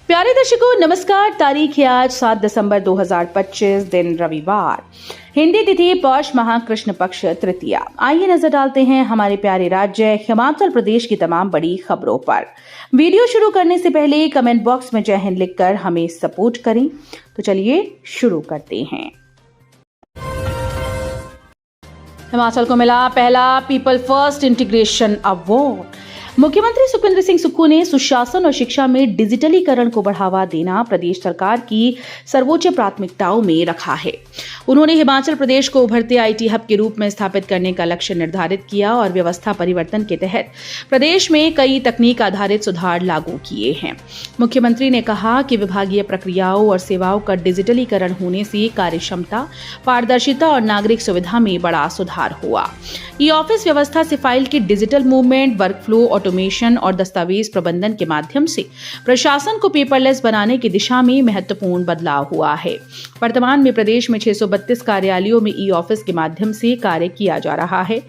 प्यारे दर्शकों नमस्कार। तारीख है आज 7 दिसंबर 2025, दिन रविवार, हिंदी तिथि पौष माह कृष्ण पक्ष तृतीया। आइए नजर डालते हैं हमारे प्यारे राज्य हिमाचल प्रदेश की तमाम बड़ी खबरों पर। वीडियो शुरू करने से पहले कमेंट बॉक्स में जय हिंद लिखकर हमें सपोर्ट करें। तो चलिए शुरू करते हैं। हिमाचल को मिला पहला पीपल फर्स्ट इंटीग्रेशन अवार्ड। मुख्यमंत्री सुखविंदर सिंह सुक्खू ने सुशासन और शिक्षा में डिजिटलीकरण को बढ़ावा देना प्रदेश सरकार की सर्वोच्च प्राथमिकताओं में रखा है। उन्होंने हिमाचल प्रदेश को उभरते आईटी हब के रूप में स्थापित करने का लक्ष्य निर्धारित किया और व्यवस्था परिवर्तन के तहत प्रदेश में कई तकनीक आधारित सुधार लागू किए हैं। मुख्यमंत्री ने कहा कि विभागीय प्रक्रियाओं और सेवाओं का डिजिटलीकरण होने से कार्यक्षमता, पारदर्शिता और नागरिक सुविधा में बड़ा सुधार हुआ। ई ऑफिस व्यवस्था से फाइल की डिजिटल मूवमेंट, वर्कफ्लो, ऑटोमेशन और दस्तावेज प्रबंधन के माध्यम से प्रशासन को पेपरलेस बनाने की दिशा में महत्वपूर्ण बदलाव हुआ है। वर्तमान में प्रदेश में 632 कार्यालयों में ई ऑफिस के माध्यम से कार्य किया जा रहा है,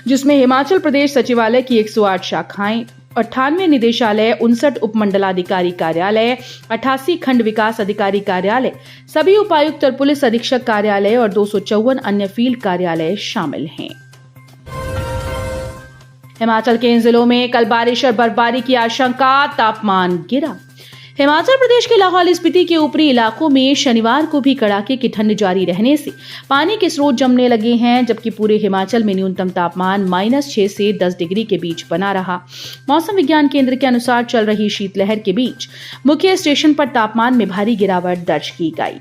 जिसमें हिमाचल प्रदेश सचिवालय की 108 शाखाएं, 98 निदेशालय, 59 उपमंडलाधिकारी कार्यालय, 88 खंड विकास अधिकारी कार्यालय, सभी उपायुक्त और पुलिस अधीक्षक कार्यालय और 254 अन्य फील्ड कार्यालय शामिल हैं। हिमाचल के इन जिलों में कल बारिश और बर्फबारी की आशंका, तापमान गिरा। हिमाचल प्रदेश के लाहौल स्पीति के ऊपरी इलाकों में शनिवार को भी कड़ाके की ठंड जारी रहने से पानी के स्रोत जमने लगे हैं, जबकि पूरे हिमाचल में न्यूनतम तापमान -6 से 10 डिग्री के बीच बना रहा। मौसम विज्ञान केंद्र के अनुसार चल रही शीतलहर के बीच मुख्य स्टेशन पर तापमान में भारी गिरावट दर्ज की गई।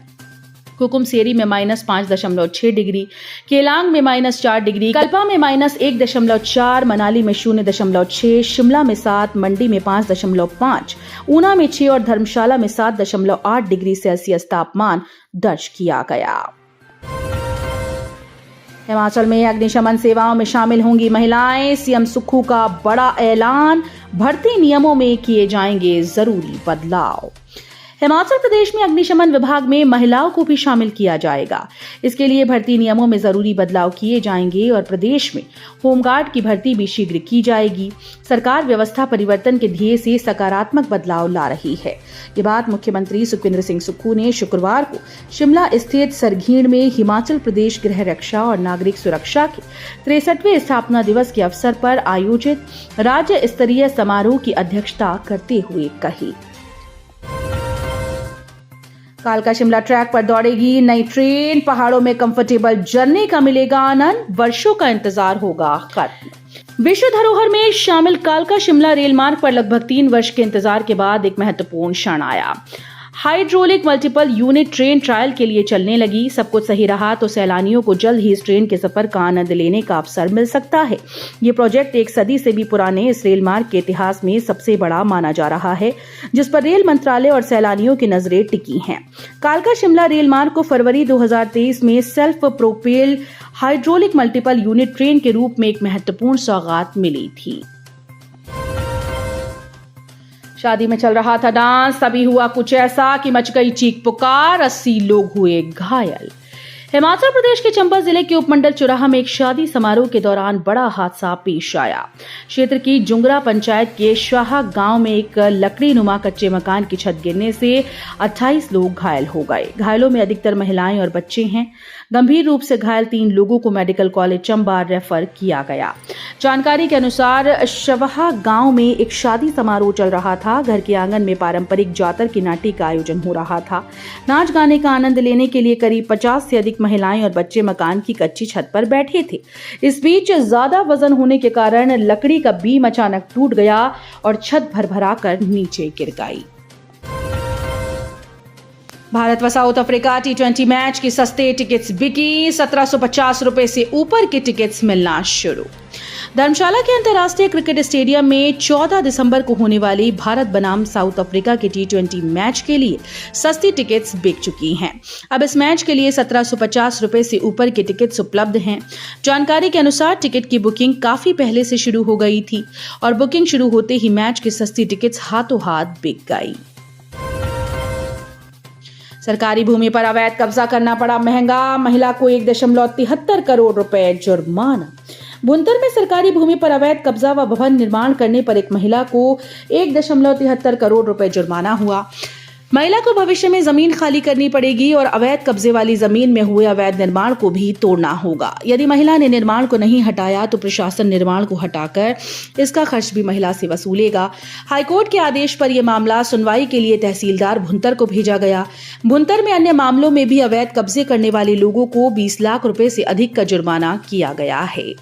कुकुमसेरी में -5.6 डिग्री, केलांग में -4 डिग्री, कल्पा में -1.4, मनाली में 0.6, शिमला में 7, मंडी में 5.5, ऊना में 6 और धर्मशाला में 7.8 डिग्री सेल्सियस तापमान दर्ज किया गया। हिमाचल में अग्निशमन सेवाओं में शामिल होंगी महिलाएं, सीएम सुक्खू का बड़ा ऐलान, भर्ती नियमों में किए जाएंगे जरूरी बदलाव। हिमाचल प्रदेश में अग्निशमन विभाग में महिलाओं को भी शामिल किया जाएगा। इसके लिए भर्ती नियमों में जरूरी बदलाव किए जाएंगे और प्रदेश में होमगार्ड की भर्ती भी शीघ्र की जाएगी। सरकार व्यवस्था परिवर्तन के ध्येय से सकारात्मक बदलाव ला रही है। ये बात मुख्यमंत्री सुखविंदर सिंह सुक्खू ने शुक्रवार को शिमला स्थित सरघीण में हिमाचल प्रदेश गृह रक्षा और नागरिक सुरक्षा के 63वें स्थापना दिवस के अवसर पर आयोजित राज्य स्तरीय समारोह की अध्यक्षता करते हुए कही। कालका शिमला ट्रैक पर दौड़ेगी नई ट्रेन, पहाड़ों में कंफर्टेबल जर्नी का मिलेगा आनंद, वर्षों का इंतजार होगा खत्म। विश्व धरोहर में शामिल कालका शिमला रेल मार्ग पर लगभग 3 वर्ष के इंतजार के बाद एक महत्वपूर्ण क्षण आया। Hydraulic multiple unit train trial के लिए चलने लगी। सब कुछ सही रहा तो सैलानियों को जल्द ही इस ट्रेन के सफर का आनंद लेने का अवसर मिल सकता है। ये प्रोजेक्ट 1 सदी से भी पुराने इस रेल मार्ग के इतिहास में सबसे बड़ा माना जा रहा है, जिस पर रेल मंत्रालय और सैलानियों की नजरें टिकी हैं। कालका शिमला रेल मार्ग को फरवरी 2023 में self propel hydraulic multiple unit train के रूप में एक महत्वपूर्ण सौगात मिली थी। शादी में चल रहा था डांस, तभी हुआ कुछ ऐसा कि मच गई चीख पुकार, 80 लोग हुए घायल। हिमाचल प्रदेश के चंबा जिले के उपमंडल चुराहा में एक शादी समारोह के दौरान बड़ा हादसा पेश आया। क्षेत्र की जुंगरा पंचायत के शाह गांव में एक लकड़ी नुमा कच्चे मकान की छत गिरने से 28 लोग घायल हो गए। घायलों में अधिकतर महिलाएं और बच्चे हैं। गंभीर रूप से घायल 3 लोगों को मेडिकल कॉलेज चंबा रेफर किया गया। जानकारी के अनुसार शवाहा गांव में एक शादी समारोह चल रहा था। घर के आंगन में पारंपरिक जातर की नाटी का आयोजन हो रहा था। नाच गाने का आनंद लेने के लिए करीब 50 से अधिक महिलाएं और बच्चे मकान की कच्ची छत पर बैठे थे। इस बीच ज्यादा वजन होने के कारण लकड़ी का बीम अचानक टूट गया और छत भरभरा कर नीचे गिर गई। भारत व साउथ अफ्रीका T20 मैच की सस्ते टिकट्स बिकी, 1750 रुपए से ऊपर के टिकट्स मिलना शुरू। धर्मशाला के अंतर्राष्ट्रीय क्रिकेट स्टेडियम में 14 दिसंबर को होने वाली भारत बनाम साउथ अफ्रीका के T20 मैच के लिए सस्ती टिकट्स बिक चुकी हैं। अब इस मैच के लिए 1750 रुपए से ऊपर के टिकट्स उपलब्ध हैं। जानकारी के अनुसार टिकट की बुकिंग काफी पहले से शुरू हो गई थी और बुकिंग शुरू होते ही मैच की सस्ती टिकट्स हाथों हाथ बिक गई। सरकारी भूमि पर अवैध कब्जा करना पड़ा महंगा, महिला को 1.73 करोड़ रुपए जुर्माना। बुंतर में सरकारी भूमि पर अवैध कब्जा व भवन निर्माण करने पर एक महिला को 1.73 करोड़ रुपए जुर्माना हुआ। महिला को भविष्य में जमीन खाली करनी पड़ेगी और अवैध कब्जे वाली जमीन में हुए अवैध निर्माण को भी तोड़ना होगा। यदि महिला ने निर्माण को नहीं हटाया तो प्रशासन निर्माण को हटाकर इसका खर्च भी महिला से वसूलेगा। हाईकोर्ट के आदेश पर यह मामला सुनवाई के लिए तहसीलदार भुंतर को भेजा गया। भुंतर में अन्य मामलों में भी अवैध कब्जे करने वाले लोगों को 20 लाख रुपए से अधिक का जुर्माना किया गया है।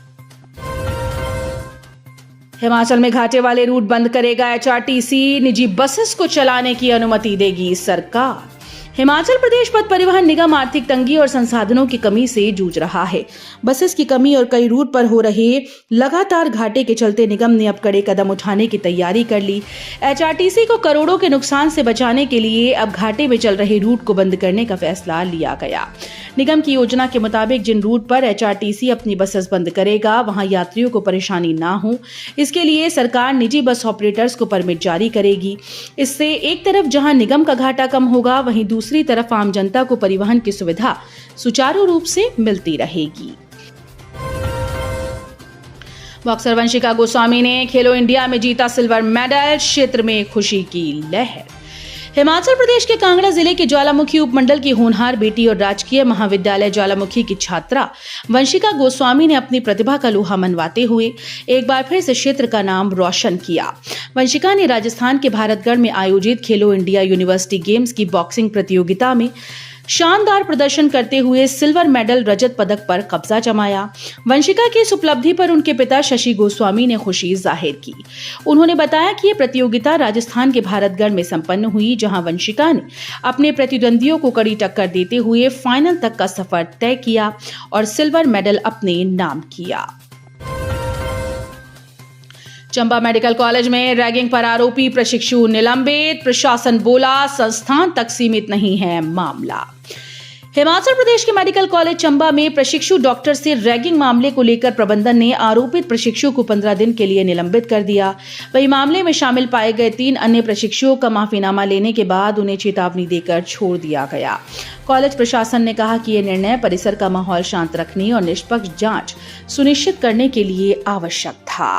हिमाचल में घाटे वाले रूट बंद करेगा एचआरटीसी, निजी बसेस को चलाने की अनुमति देगी सरकार। हिमाचल प्रदेश पथ परिवहन निगम आर्थिक तंगी और संसाधनों की कमी से जूझ रहा है। बसेस की कमी और कई रूट पर हो रहे लगातार घाटे के चलते निगम ने अब कड़े कदम उठाने की तैयारी कर ली। एचआरटीसी को करोड़ों के नुकसान से बचाने के लिए अब घाटे में चल रहे रूट को बंद करने का फैसला लिया गया। निगम की योजना के मुताबिक जिन रूट पर एचआरटीसी अपनी बसेस बंद करेगा वहां यात्रियों को परेशानी ना हो, इसके लिए सरकार निजी बस ऑपरेटर्स को परमिट जारी करेगी। इससे एक तरफ जहां निगम का घाटा कम होगा, वहीं दूसरी तरफ आम जनता को परिवहन की सुविधा सुचारू रूप से मिलती रहेगी। बॉक्सर वंशिका गोस्वामी ने खेलो इंडिया में जीता सिल्वर मेडल, क्षेत्र में खुशी की लहर। हिमाचल प्रदेश के कांगड़ा जिले के ज्वालामुखी उपमंडल की होनहार बेटी और राजकीय महाविद्यालय ज्वालामुखी की छात्रा वंशिका गोस्वामी ने अपनी प्रतिभा का लोहा मनवाते हुए एक बार फिर से क्षेत्र का नाम रोशन किया। वंशिका ने राजस्थान के भारतगढ़ में आयोजित खेलो इंडिया यूनिवर्सिटी गेम्स की बॉक्सिंग प्रतियोगिता में शानदार प्रदर्शन करते हुए सिल्वर मेडल रजत पदक पर कब्जा जमाया। वंशिका की इस उपलब्धि पर उनके पिता शशि गोस्वामी ने खुशी जाहिर की। उन्होंने बताया कि ये प्रतियोगिता राजस्थान के भारतगढ़ में संपन्न हुई, जहां वंशिका ने अपने प्रतिद्वंदियों को कड़ी टक्कर देते हुए फाइनल तक का सफर तय किया और सिल्वर मेडल अपने नाम किया। चंबा मेडिकल कॉलेज में रैगिंग पर आरोपी प्रशिक्षु निलंबित, प्रशासन बोला संस्थान तक सीमित नहीं है मामला। हिमाचल प्रदेश के मेडिकल कॉलेज चंबा में प्रशिक्षु डॉक्टर से रैगिंग मामले को लेकर प्रबंधन ने आरोपित प्रशिक्षु को 15 दिन के लिए निलंबित कर दिया। वहीं मामले में शामिल पाए गए 3 अन्य प्रशिक्षुओं का माफीनामा लेने के बाद उन्हें चेतावनी देकर छोड़ दिया गया। कॉलेज प्रशासन ने कहा कि यह निर्णय परिसर का माहौल शांत रखने और निष्पक्ष जांच सुनिश्चित करने के लिए आवश्यक था।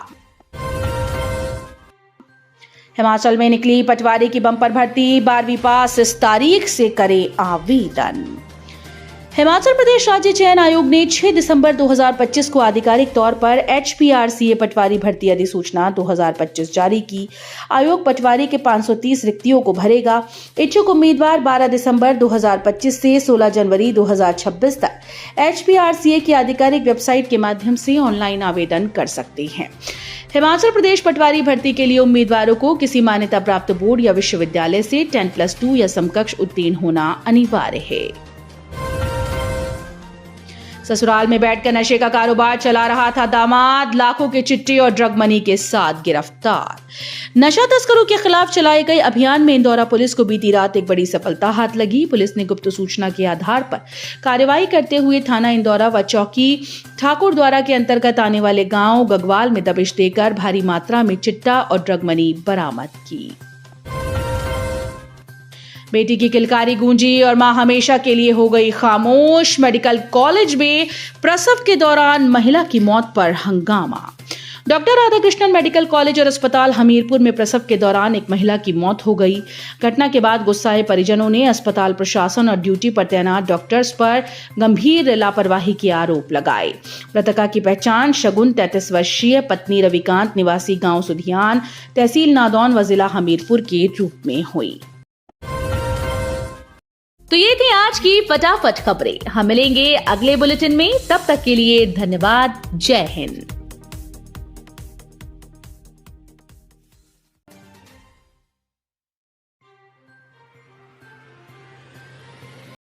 हिमाचल में निकली पटवारी की बम्पर भर्ती, 12वीं पास इस तारीख से करें आवेदन। हिमाचल प्रदेश राज्य चयन आयोग ने 6 दिसंबर 2025 को आधिकारिक तौर पर HPRCA पटवारी भर्ती अधिसूचना 2025 जारी की। आयोग पटवारी के 530 रिक्तियों को भरेगा। इच्छुक उम्मीदवार 12 दिसंबर 2025 से 16 जनवरी 2026 तक HPRCA की आधिकारिक वेबसाइट के माध्यम से ऑनलाइन आवेदन कर सकते हैं। हिमाचल प्रदेश पटवारी भर्ती के लिए उम्मीदवारों को किसी मान्यता प्राप्त बोर्ड या विश्वविद्यालय से 10+2 या समकक्ष उत्तीर्ण होना अनिवार्य है। ससुराल में बैठकर नशे का कारोबार चला रहा था दामाद, लाखों के चिट्टे और ड्रग मनी के साथ गिरफ्तार। नशा तस्करों के खिलाफ चलाए गए अभियान में इंदौरा पुलिस को बीती रात एक बड़ी सफलता हाथ लगी। पुलिस ने गुप्त सूचना के आधार पर कार्रवाई करते हुए थाना इंदौरा व चौकी ठाकुर द्वारा के अंतर्गत आने वाले गांव गगवाल में दबिश देकर भारी मात्रा में चिट्टा और ड्रग मनी बरामद की। बेटी की किलकारी गूंजी और मां हमेशा के लिए हो गई खामोश। मेडिकल कॉलेज में प्रसव के दौरान महिला की मौत पर हंगामा। डॉक्टर राधाकृष्णन मेडिकल कॉलेज और अस्पताल हमीरपुर में प्रसव के दौरान एक महिला की मौत हो गई। घटना के बाद गुस्साए परिजनों ने अस्पताल प्रशासन और ड्यूटी पर तैनात डॉक्टर्स पर गंभीर लापरवाही के आरोप लगाए। मृतका की पहचान शगुन 33 वर्षीय पत्नी रविकांत निवासी गांव सुधियान तहसील नादौन व जिला हमीरपुर के रूप में हुई। तो ये थी आज की फटाफट खबरें। हम मिलेंगे अगले बुलेटिन में, तब तक के लिए धन्यवाद। जय हिंद।